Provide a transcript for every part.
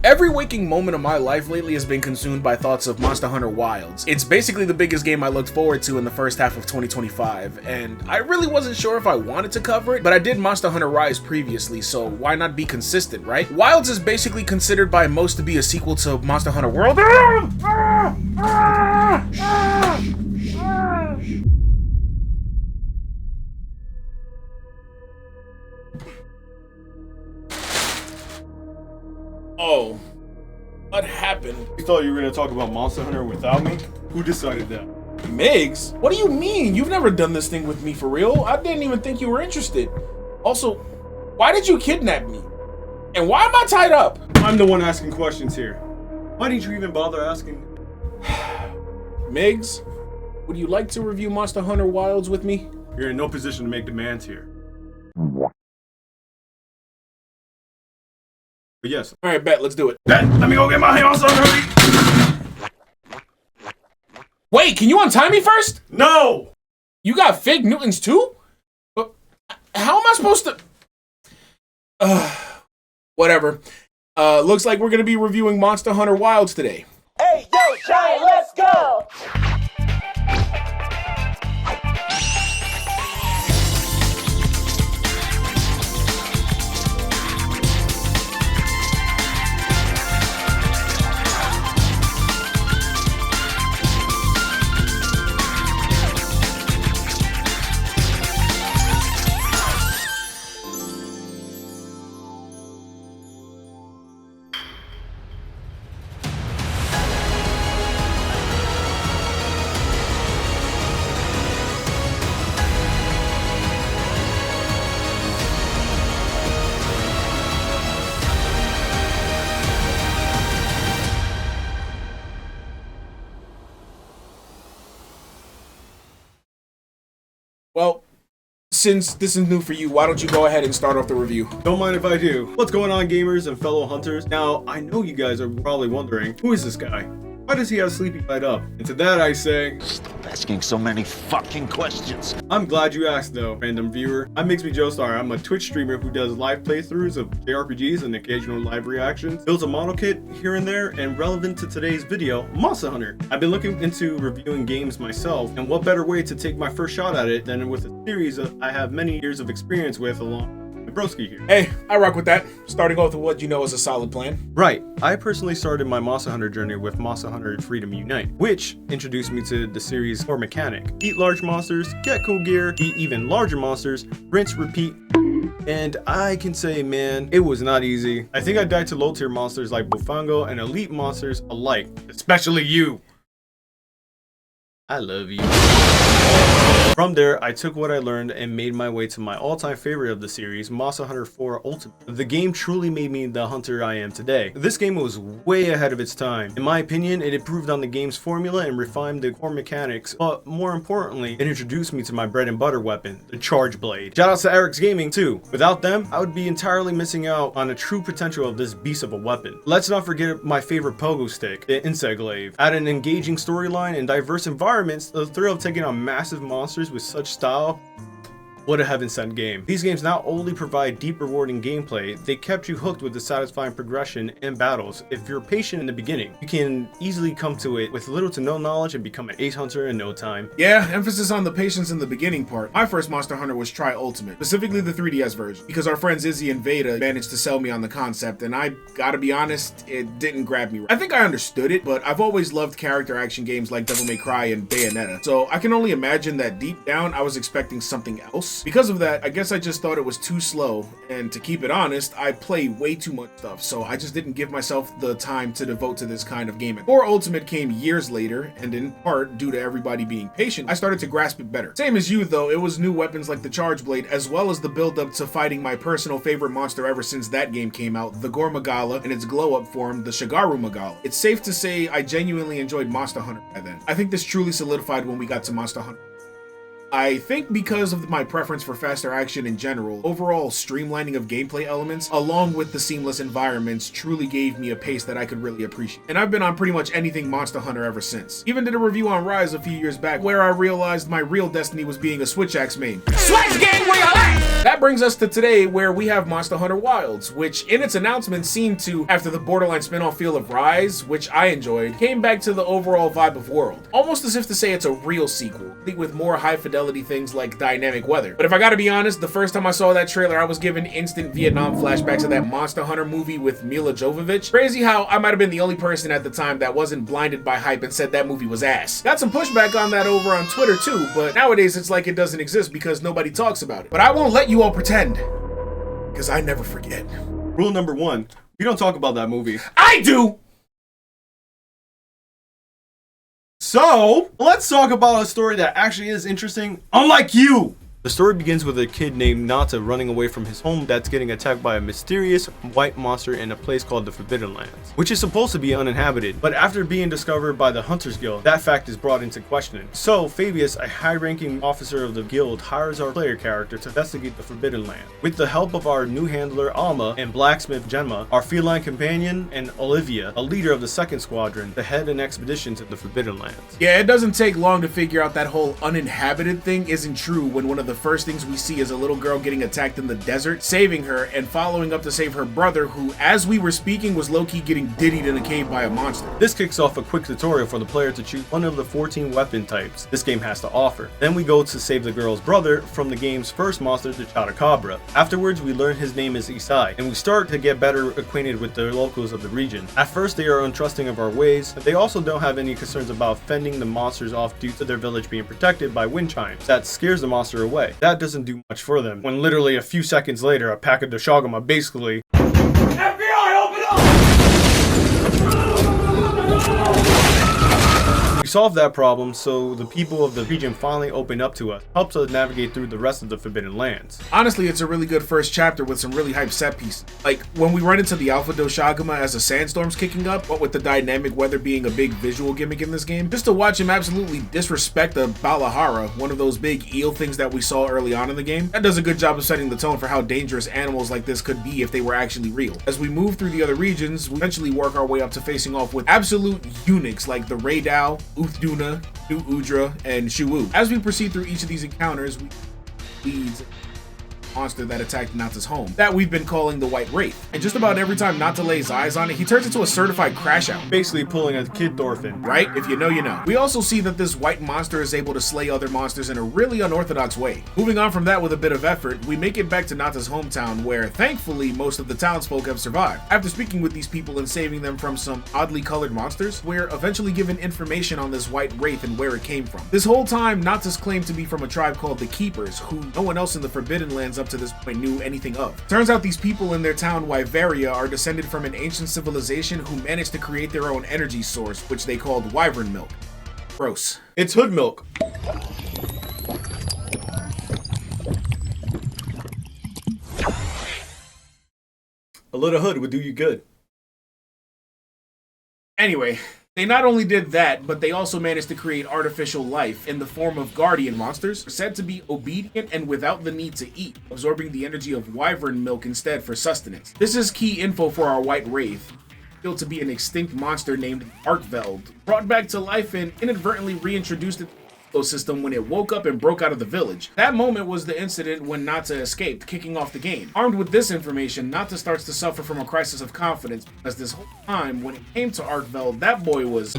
Every waking moment of my life lately has been consumed by thoughts of Monster Hunter Wilds. It's basically the biggest game I looked forward to in the first half of 2025, and I really wasn't sure if I wanted to cover it, but I did Monster Hunter Rise previously, so why not be consistent, right? Wilds is basically considered by most to be a sequel to Monster Hunter World. Oh, what happened? You thought you were gonna talk about Monster Hunter without me? Who decided that? Miggs? What do you mean? You've never done this thing with me for real. I didn't even think you were interested. Also, why did you kidnap me? And why am I tied up? I'm the one asking questions here. Why didn't you even bother asking? Miggs, would you like to review Monster Hunter Wilds with me? You're in no position to make demands here. But yes. Alright, bet, let's do it. Let me go get my hands on her. Wait, can you untie me first? No! You got fake Newtons too? But how am I supposed to... Whatever. Looks like we're gonna be reviewing Monster Hunter Wilds today. Hey, yo, Giant, let's go! Well, since this is new for you, why don't you go ahead and start off the review? Don't mind if I do. What's going on, gamers and fellow hunters? Now, I know you guys are probably wondering, who is this guy? Why does he have Sleepy tied up? And to that I say, stop asking so many fucking questions. I'm glad you asked though, random viewer. I'm Miggs Joestar. I'm a Twitch streamer who does live playthroughs of JRPGs and occasional live reactions, builds a model kit here and there, and relevant to today's video, Monster Hunter. I've been looking into reviewing games myself, and what better way to take my first shot at it than with a series I have many years of experience with along Broski here. Hey, I rock with that. Starting off with what you know is a solid plan. Right. I personally started my Monster Hunter journey with Monster Hunter Freedom Unite, which introduced me to the series' core mechanic. Eat large monsters, get cool gear, eat even larger monsters, rinse, repeat. And I can say, man, it was not easy. I think I died to low tier monsters like Bufango and elite monsters alike, especially you. I love you. From there, I took what I learned and made my way to my all-time favorite of the series, Monster Hunter 4 Ultimate. The game truly made me the hunter I am today. This game was way ahead of its time. In my opinion, it improved on the game's formula and refined the core mechanics, but more importantly, it introduced me to my bread and butter weapon, the Charge Blade. Shout out to Eric's Gaming too. Without them, I would be entirely missing out on the true potential of this beast of a weapon. Let's not forget my favorite pogo stick, the Insect Glaive. Add an engaging storyline and diverse environments, the thrill of taking on massive monsters with such style. What a heaven-sent game. These games not only provide deep rewarding gameplay, they kept you hooked with the satisfying progression and battles. If you're patient in the beginning, you can easily come to it with little to no knowledge and become an ace hunter in no time. Yeah, emphasis on the patience in the beginning part. My first Monster Hunter was Tri Ultimate, specifically the 3DS version, because our friends Izzy and Veda managed to sell me on the concept, and I gotta be honest, it didn't grab me. I think I understood it, but I've always loved character action games like Devil May Cry and Bayonetta, so I can only imagine that deep down I was expecting something else. Because of that, I guess I just thought it was too slow, and to keep it honest, I play way too much stuff, so I just didn't give myself the time to devote to this kind of gaming. 4 Ultimate came years later, and in part due to everybody being patient, I started to grasp it better. Same as you though, it was new weapons like the Charge Blade, as well as the build up to fighting my personal favorite monster ever since that game came out, the Gore Magala, and its glow up form, the Shigaru Magala. It's safe to say I genuinely enjoyed Monster Hunter by then. I think this truly solidified when we got to Monster Hunter. I think because of my preference for faster action in general, overall streamlining of gameplay elements, along with the seamless environments, truly gave me a pace that I could really appreciate. And I've been on pretty much anything Monster Hunter ever since. Even did a review on Rise a few years back where I realized my real destiny was being a Switch Axe main. Switch gang where you at? That brings us to today, where we have Monster Hunter Wilds, which in its announcement seemed to, after the Borderline spin-off feel of Rise, which I enjoyed, came back to the overall vibe of World. Almost as if to say it's a real sequel, with more high-fidelity things like dynamic weather. But if I gotta be honest, the first time I saw that trailer, I was given instant Vietnam flashbacks of that Monster Hunter movie with Mila Jovovich. Crazy how I might have been the only person at the time that wasn't blinded by hype and said that movie was ass. Got some pushback on that over on Twitter too, but nowadays it's like it doesn't exist because nobody talks about it. But I won't let you all pretend, because I never forget. Rule number 1, we don't talk about that movie. I do! So, let's talk about a story that actually is interesting, unlike you! The story begins with a kid named Nata running away from his home that's getting attacked by a mysterious white monster in a place called the Forbidden Lands, which is supposed to be uninhabited, but after being discovered by the Hunters Guild, that fact is brought into question. So, Fabius, a high-ranking officer of the guild, hires our player character to investigate the Forbidden Land. With the help of our new handler, Alma, and blacksmith, Genma, our feline companion, and Olivia, a leader of the 2nd Squadron, to head an expedition to the Forbidden Lands. Yeah, it doesn't take long to figure out that whole uninhabited thing isn't true when one of the first things we see is a little girl getting attacked in the desert, saving her, and following up to save her brother, who, as we were speaking, was low-key getting diddied in a cave by a monster. This kicks off a quick tutorial for the player to choose one of the 14 weapon types this game has to offer. Then we go to save the girl's brother from the game's first monster, the Chotacabra. Afterwards, we learn his name is Isai, and we start to get better acquainted with the locals of the region. At first, they are untrusting of our ways, but they also don't have any concerns about fending the monsters off due to their village being protected by wind chimes. That scares the monster away. That doesn't do much for them, when literally a few seconds later, a pack of Doshagama basically FBI, open up! We solved that problem, so the people of the region finally open up to us, helps us navigate through the rest of the Forbidden Lands. Honestly, it's a really good first chapter with some really hype set pieces. Like, when we run into the Alpha Doshagama as a sandstorm's kicking up, what with the dynamic weather being a big visual gimmick in this game, just to watch him absolutely disrespect a Balahara, one of those big eel things that we saw early on in the game, that does a good job of setting the tone for how dangerous animals like this could be if they were actually real. As we move through the other regions, we eventually work our way up to facing off with absolute eunuchs like the Raydao, Uthduna, New Udra, and Shuwu. As we proceed through each of these encounters, we lead monster that attacked Nata's home, that we've been calling the White Wraith. And just about every time Nata lays eyes on it, he turns into a certified crash out. Basically pulling a Kid Thorfinn. Right? If you know, you know. We also see that this white monster is able to slay other monsters in a really unorthodox way. Moving on from that with a bit of effort, we make it back to Nata's hometown, where thankfully most of the townsfolk have survived. After speaking with these people and saving them from some oddly colored monsters, we're eventually given information on this White Wraith and where it came from. This whole time, Nata's claimed to be from a tribe called the Keepers, who no one else in the Forbidden Lands up to this point knew anything of. Turns out these people in their town Wyveria are descended from an ancient civilization who managed to create their own energy source, which they called wyvern milk. Gross. It's hood milk. A little hood would do you good. Anyway, they not only did that, but they also managed to create artificial life in the form of guardian monsters, said to be obedient and without the need to eat, absorbing the energy of wyvern milk instead for sustenance. This is key info for our White Wraith, built to be an extinct monster named Arkveld, brought back to life and inadvertently reintroduced into the ecosystem when it woke up and broke out of the village. That moment was the incident when Nata escaped, kicking off the game. Armed with this information, Nata starts to suffer from a crisis of confidence, because this whole time, when it came to Arkveld, that boy was...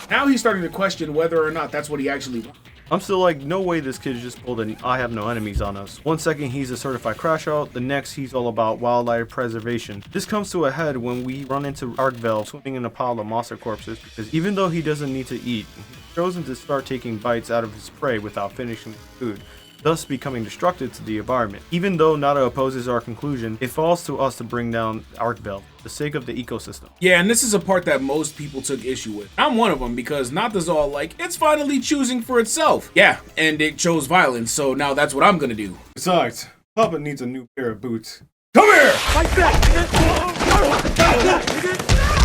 Now he's starting to question whether or not that's what he actually wants. I'm still like, no way this kid just pulled an I have no enemies on us. One second he's a certified crash out, the next he's all about wildlife preservation. This comes to a head when we run into Arkvel swimming in a pile of monster corpses, because even though he doesn't need to eat, he's chosen to start taking bites out of his prey without finishing the food, thus becoming destructive to the environment. Even though Nata opposes our conclusion, it falls to us to bring down Arkvel for the sake of the ecosystem. Yeah, and this is a part that most people took issue with. I'm one of them, because Nata's all like, it's finally choosing for itself. Yeah, and it chose violence, so now that's what I'm gonna do. Besides, Papa needs a new pair of boots. Come here! Fight back!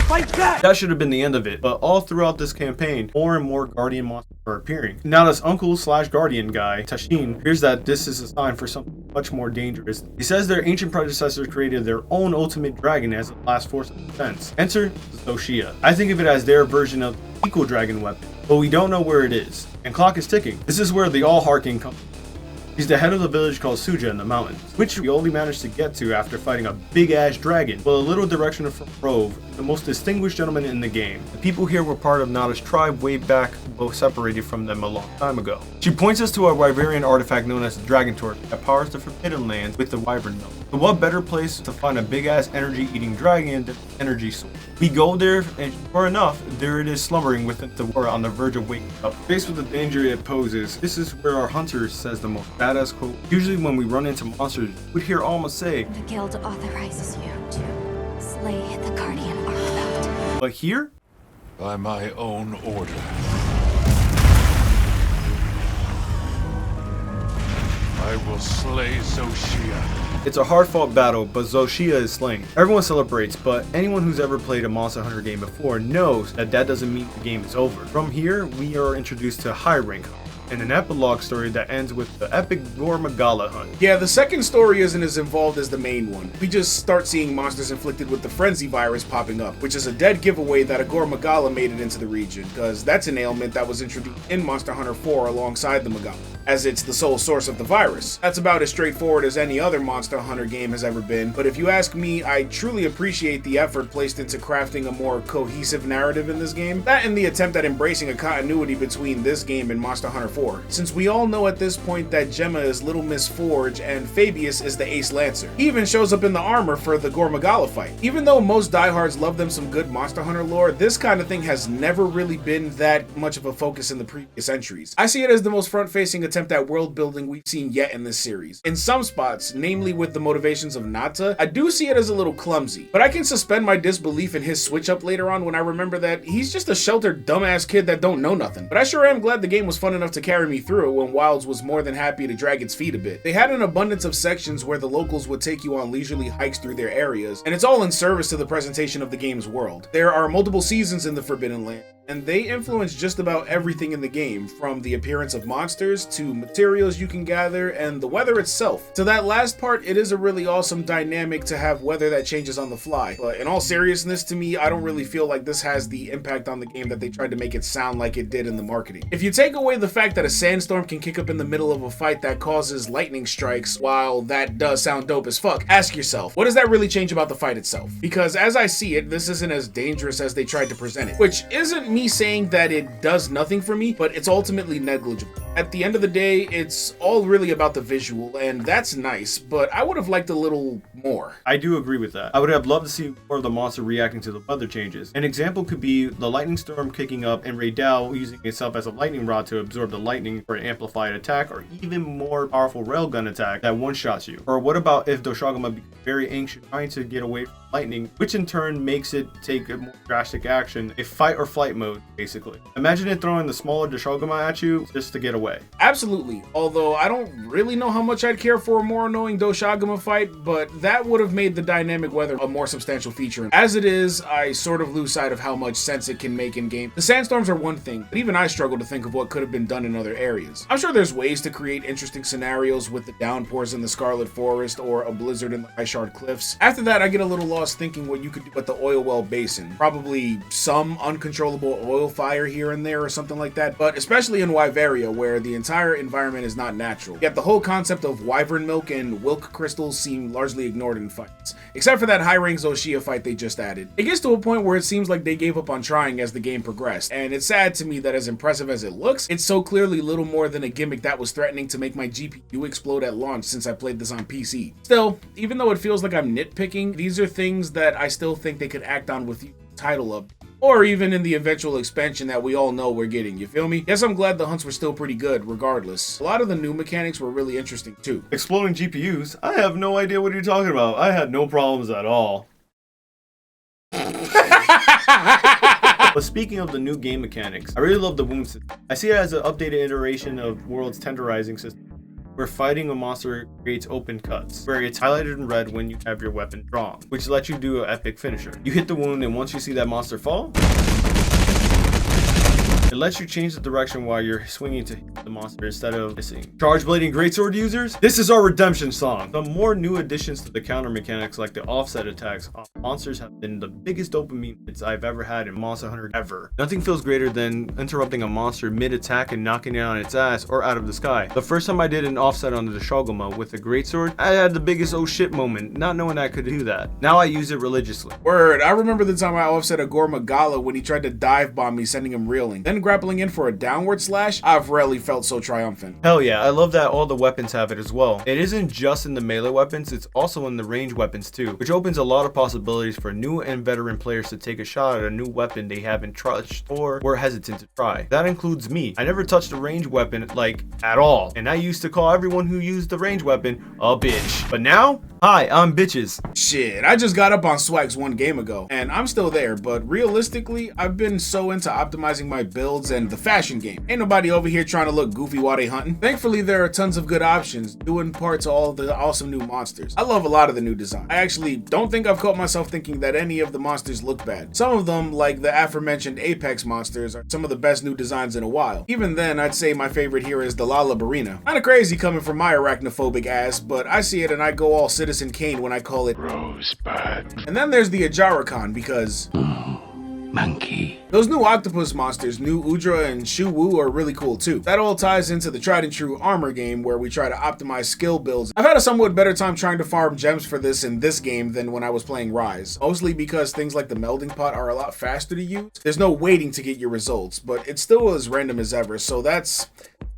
Fight back! That should have been the end of it, but all throughout this campaign, more and more guardian monsters are appearing. Now this uncle slash guardian guy, Tashin, hears that this is a sign for something much more dangerous. He says their ancient predecessors created their own ultimate dragon as the last force of defense. Enter the Zoshia. I think of it as their version of the Eco Dragon weapon, but we don't know where it is. And clock is ticking. This is where the all-harking comes. He's the head of the village called Suja in the mountains, which we only managed to get to after fighting a big-ass dragon. Well, a little direction from Rove, the most distinguished gentleman in the game. The people here were part of Nada's tribe way back, both separated from them a long time ago. She points us to a Wyverian artifact known as the Dragon Torch that powers the Forbidden Lands with the Wyvern Milk. So what better place to find a big-ass energy-eating dragon than energy source? We go there, and sure enough, there it is slumbering within the war on the verge of waking up. Faced with the danger it poses, this is where our hunter says the most badass quote. Usually when we run into monsters, we'd hear Alma say, "The guild authorizes you to slay the guardian artifact." but here, By my own order. I will slay Zoshia. it's a hard-fought battle, but Zoshia is slain. Everyone celebrates, but anyone who's ever played a Monster Hunter game before knows that that doesn't mean the game is over. From here, we are introduced to high rank hunt, and an epilogue story that ends with the epic Gormagala hunt. Yeah, the second story isn't as involved as the main one. We just start seeing monsters inflicted with the frenzy virus popping up, which is a dead giveaway that a Gormagala made it into the region, because that's an ailment that was introduced in Monster Hunter 4 alongside the Magala, as it's the sole source of the virus. That's about as straightforward as any other Monster Hunter game has ever been, but if you ask me, I truly appreciate the effort placed into crafting a more cohesive narrative in this game, that and the attempt at embracing a continuity between this game and Monster Hunter 4. Since we all know at this point that Gemma is Little Miss Forge and Fabius is the Ace Lancer. He even shows up in the armor for the Gormagala fight. Even though most diehards love them some good Monster Hunter lore, this kind of thing has never really been that much of a focus in the previous entries. I see it as the most front-facing attempt at world building we've seen yet in this series. In some spots, namely with the motivations of Nata, I do see it as a little clumsy, but I can suspend my disbelief in his switch up later on when I remember that he's just a sheltered dumbass kid that don't know nothing. But I sure am glad the game was fun enough to carry me through it when Wilds was more than happy to drag its feet a bit. They had an abundance of sections where the locals would take you on leisurely hikes through their areas, and it's all in service to the presentation of the game's world. There are multiple seasons in the Forbidden Land, and they influence just about everything in the game, from the appearance of monsters to materials you can gather and the weather itself. To that last part, it is a really awesome dynamic to have weather that changes on the fly, but in all seriousness, to me, I don't really feel like this has the impact on the game that they tried to make it sound like it did in the marketing. If you take away the fact that a sandstorm can kick up in the middle of a fight that causes lightning strikes, while that does sound dope as fuck, ask yourself, what does that really change about the fight itself? Because as I see it, this isn't as dangerous as they tried to present it, which isn't me saying that it does nothing for me, but it's ultimately negligible. At the end of the day, it's all really about the visual, and that's nice, but I would have liked a little more. I do agree with that. I would have loved to see more of the monster reacting to the weather changes. An example could be the lightning storm kicking up and Raydal using itself as a lightning rod to absorb the lightning for an amplified attack, or even more powerful railgun attack that one-shots you. Or what about if Doshagama becomes very anxious trying to get away from lightning, which in turn makes it take a more drastic action, a fight or flight mode, basically. Imagine it throwing the smaller Doshagama at you just to get away. Absolutely, although I don't really know how much I'd care for a more annoying Doshagama fight, but that would have made the dynamic weather a more substantial feature. As it is, I sort of lose sight of how much sense it can make in game. The sandstorms are one thing, but even I struggle to think of what could have been done in other areas. I'm sure there's ways to create interesting scenarios with the downpours in the Scarlet Forest or a blizzard in the Ice Shard Cliffs. After that, I get a little lost thinking what you could do with the Oil Well Basin. Probably some uncontrollable oil fire here and there or something like that, but especially in Wyveria, where the entire environment is not natural. Yet the whole concept of wyvern milk and wilk crystals seem largely ignored in fights, except for that high-rank Zoshia fight they just added. It gets to a point where it seems like they gave up on trying as the game progressed, and it's sad to me that as impressive as it looks, it's so clearly little more than a gimmick that was threatening to make my GPU explode at launch since I played this on PC. Still, even though it feels like I'm nitpicking, these are things that I still think they could act on with the title up, or even in the eventual expansion that we all know we're getting, you feel me? Yes, I'm glad the hunts were still pretty good, regardless. A lot of the new mechanics were really interesting too. Exploding GPUs? I have no idea what you're talking about. I had no problems at all. But speaking of the new game mechanics, I really love the wound system. I see it as an updated iteration of World's tenderizing system, where fighting a monster creates open cuts, where it's highlighted in red when you have your weapon drawn, which lets you do an epic finisher. You hit the wound, and once you see that monster fall, it lets you change the direction while you're swinging to hit the monster instead of missing. Charge blading greatsword users, this is our redemption song. Some more new additions to the counter mechanics like the offset attacks monsters have been the biggest dopamine hits I've ever had in Monster Hunter ever. Nothing feels greater than interrupting a monster mid-attack and knocking it on its ass or out of the sky. The first time I did an offset on the Shogunma with a greatsword, I had the biggest oh shit moment, not knowing I could do that. Now I use it religiously. Word, I remember the time I offset a Gormagala when he tried to dive bomb me, sending him reeling. Then grappling in for a downward slash, I've rarely felt so triumphant. Hell yeah, I love that all the weapons have it as well. It isn't just in the melee weapons, it's also in the range weapons too, which opens a lot of possibilities for new and veteran players to take a shot at a new weapon they haven't touched or were hesitant to try. That includes me. I never touched a range weapon like at all, and I used to call everyone who used the range weapon a bitch. But now, hi, I'm bitches. Shit, I just got up on Swags 1 game ago, and I'm still there, but realistically, I've been so into optimizing my builds and the fashion game. Ain't nobody over here trying to look goofy while they hunting. Thankfully, there are tons of good options, due in part to all the awesome new monsters. I love a lot of the new design. I actually don't think I've caught myself thinking that any of the monsters look bad. Some of them, like the aforementioned Apex monsters, are some of the best new designs in a while. Even then, I'd say my favorite here is the Lalabarina. Kinda crazy coming from my arachnophobic ass, but I see it and I go all Citizen Kane when I call it Rosebud. And then there's the Ajarakan because Monkey. those new octopus monsters, new Udra and Shu Wu, are really cool too. That all ties into the tried and true armor game where we try to optimize skill builds. I've had a somewhat better time trying to farm gems for this in this game than when I was playing Rise, mostly because things like the melding pot are a lot faster to use. There's no waiting to get your results, but it's still as random as ever, so that's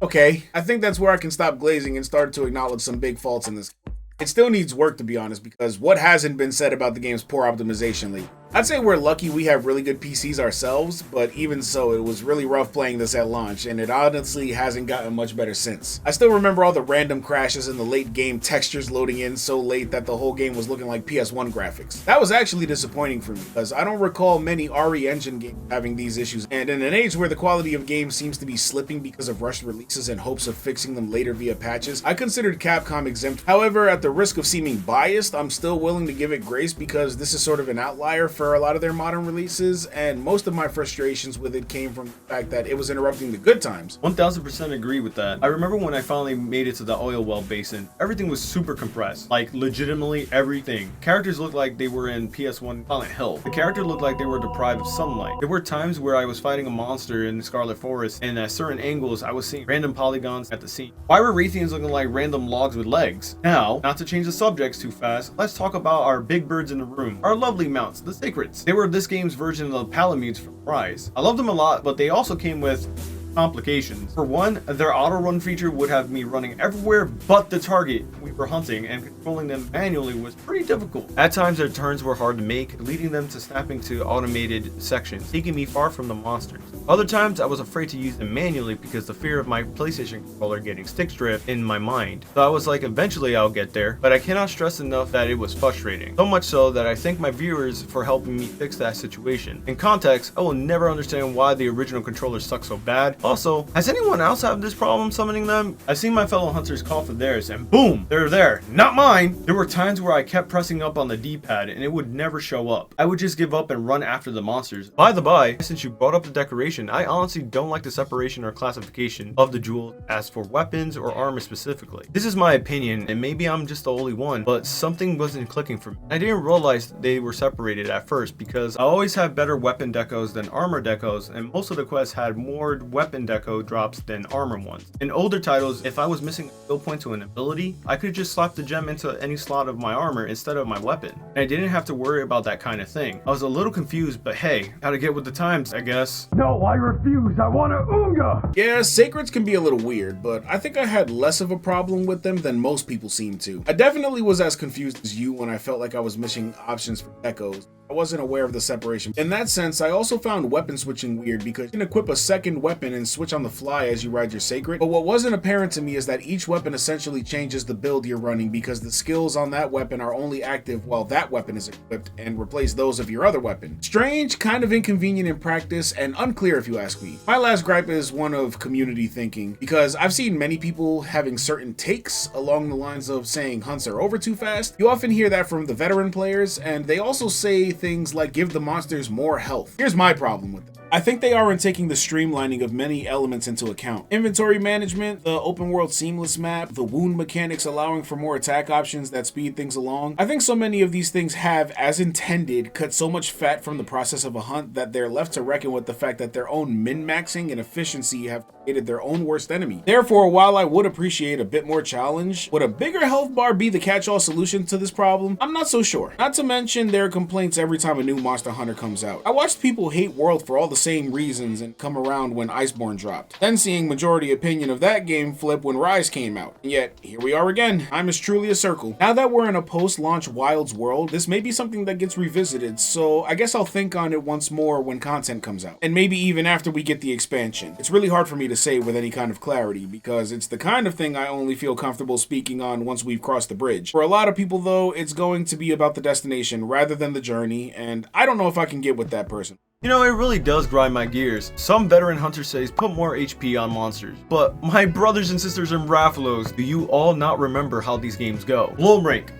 okay. I think that's where I can stop glazing and start to acknowledge some big faults in this. It still needs work, to be honest, because what hasn't been said about the game's poor optimization lately? I'd say we're lucky we have really good PCs ourselves, but even so, it was really rough playing this at launch, and it honestly hasn't gotten much better since. I still remember all the random crashes in the late game, textures loading in so late that the whole game was looking like PS1 graphics. That was actually disappointing for me, because I don't recall many RE Engine games having these issues, and in an age where the quality of games seems to be slipping because of rushed releases in hopes of fixing them later via patches, I considered Capcom exempt. However, at the risk of seeming biased, I'm still willing to give it grace because this is sort of an outlier for a lot of their modern releases, and most of my frustrations with it came from the fact that it was interrupting the good times. 1000% agree with that. I remember when I finally made it to the oil well basin, everything was super compressed, like legitimately everything. Characters looked like they were in PS1 Silent Hill. The character looked like they were deprived of sunlight. There were times where I was fighting a monster in the Scarlet Forest, and at certain angles I was seeing random polygons at the scene. Why were Raytheons looking like random logs with legs? Now, not to change the subjects too fast, let's talk about our big birds in the room, our lovely mounts, the Seikrets. They were this game's version of the Palamutes from Rise. I loved them a lot, but they also came with complications. For one, their auto run feature would have me running everywhere but the target we were hunting, and controlling them manually was pretty difficult. At times their turns were hard to make, leading them to snapping to automated sections, taking me far from the monsters. Other times I was afraid to use them manually because the fear of my PlayStation controller getting stick drift in my mind. So I was like, eventually I'll get there, but I cannot stress enough that it was frustrating. So much so that I thank my viewers for helping me fix that situation. In context, I will never understand why the original controllers suck so bad. Also, has anyone else had this problem summoning them? I've seen my fellow hunters call for theirs and boom, they're there. Not mine! There were times where I kept pressing up on the D-pad and it would never show up. I would just give up and run after the monsters. By the by, since you brought up the decoration, I honestly don't like the separation or classification of the jewels as for weapons or armor specifically. This is my opinion, and maybe I'm just the only one, but something wasn't clicking for me. I didn't realize they were separated at first because I always have better weapon decos than armor decos, and most of the quests had more weapon deco drops than armor ones. In older titles, if I was missing a skill point to an ability, I could just slap the gem into any slot of my armor instead of my weapon, and I didn't have to worry about that kind of thing. I was a little confused, but hey, gotta get with the times, I guess. No, I refuse. I want a Oonga. Yeah, Seikrets can be a little weird, but I think I had less of a problem with them than most people seem to. I definitely was as confused as you when I felt like I was missing options for decos. I wasn't aware of the separation. In that sense, I also found weapon switching weird because you can equip a second weapon and switch on the fly as you ride your Seikret, but what wasn't apparent to me is that each weapon essentially changes the build you're running because the skills on that weapon are only active while that weapon is equipped and replace those of your other weapon. Strange, kind of inconvenient in practice, and unclear if you ask me. My last gripe is one of community thinking, because I've seen many people having certain takes along the lines of saying hunts are over too fast. You often hear that from the veteran players, and they also say things like give the monsters more health. Here's my problem with that. I think they are in taking the streamlining of many elements into account. Inventory management, the open world seamless map, the wound mechanics allowing for more attack options that speed things along. I think so many of these things have, as intended, cut so much fat from the process of a hunt that they're left to reckon with the fact that their own min-maxing and efficiency have created their own worst enemy. Therefore, while I would appreciate a bit more challenge, would a bigger health bar be the catch-all solution to this problem? I'm not so sure. Not to mention there are complaints every time a new Monster Hunter comes out. I watched people hate World for all the same reasons and come around when Iceborne dropped. Then seeing majority opinion of that game flip when Rise came out. And yet, here we are again. Time is truly a circle. Now that we're in a post-launch Wilds world, this may be something that gets revisited, so I guess I'll think on it once more when content comes out. And maybe even after we get the expansion. It's really hard for me to say with any kind of clarity, because it's the kind of thing I only feel comfortable speaking on once we've crossed the bridge. For a lot of people though, it's going to be about the destination rather than the journey, and I don't know if I can get with that person. You know, it really does grind my gears. Some veteran hunters say put more HP on monsters, but my brothers and sisters and Raffalos, do you all not remember how these games go? Low rank,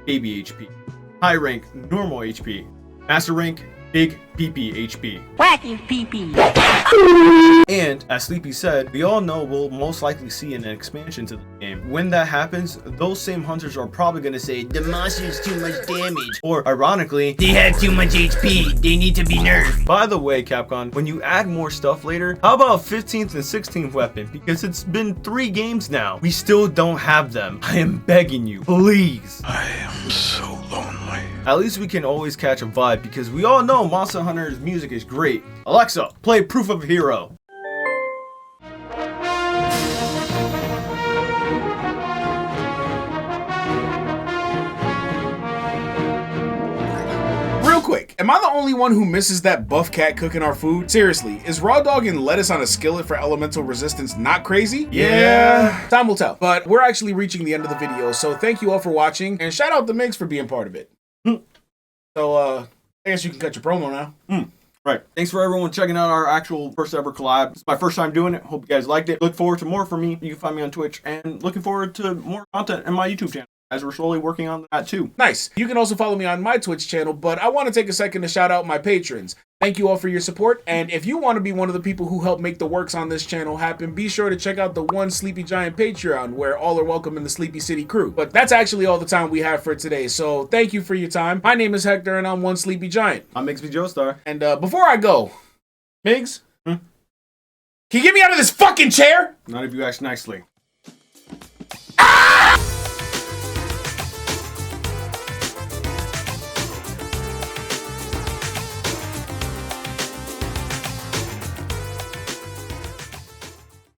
baby HP. High rank, normal HP. Master rank, big PP HP. Wacky PP. And, as Sleepy said, we all know we'll most likely see an expansion to the game. When that happens, those same hunters are probably gonna say, the monster's too much damage. Or, ironically, they have too much HP, they need to be nerfed. By the way, Capcom, when you add more stuff later, how about 15th and 16th weapon? Because it's been 3 games now. We still don't have them. I am begging you, please. I am so lonely. At least we can always catch a vibe because we all know Monster Hunter's music is great. Alexa, play Proof of a Hero. Real quick, am I the only one who misses that buff cat cooking our food? Seriously, is raw dog and lettuce on a skillet for elemental resistance not crazy? Yeah. Time will tell. But we're actually reaching the end of the video, so thank you all for watching, and shout out to Miggs for being part of it. So, I guess you can cut your promo now. Right. Thanks for everyone checking out our actual first ever collab. It's my first time doing it. Hope you guys liked it. Look forward to more from me. You can find me on Twitch, and looking forward to more content in my YouTube channel, as we're slowly working on that too. Nice. You can also follow me on my Twitch channel, but I want to take a second to shout out my patrons. Thank you all for your support, and if you want to be one of the people who help make the works on this channel happen, be sure to check out the One Sleepy Giant Patreon, where all are welcome in the Sleepy City crew. But that's actually all the time we have for today, so thank you for your time. My name is Hector, and I'm One Sleepy Giant. I'm Miggs Joestar. And before I go, Miggs, can you get me out of this fucking chair? Not if you ask nicely.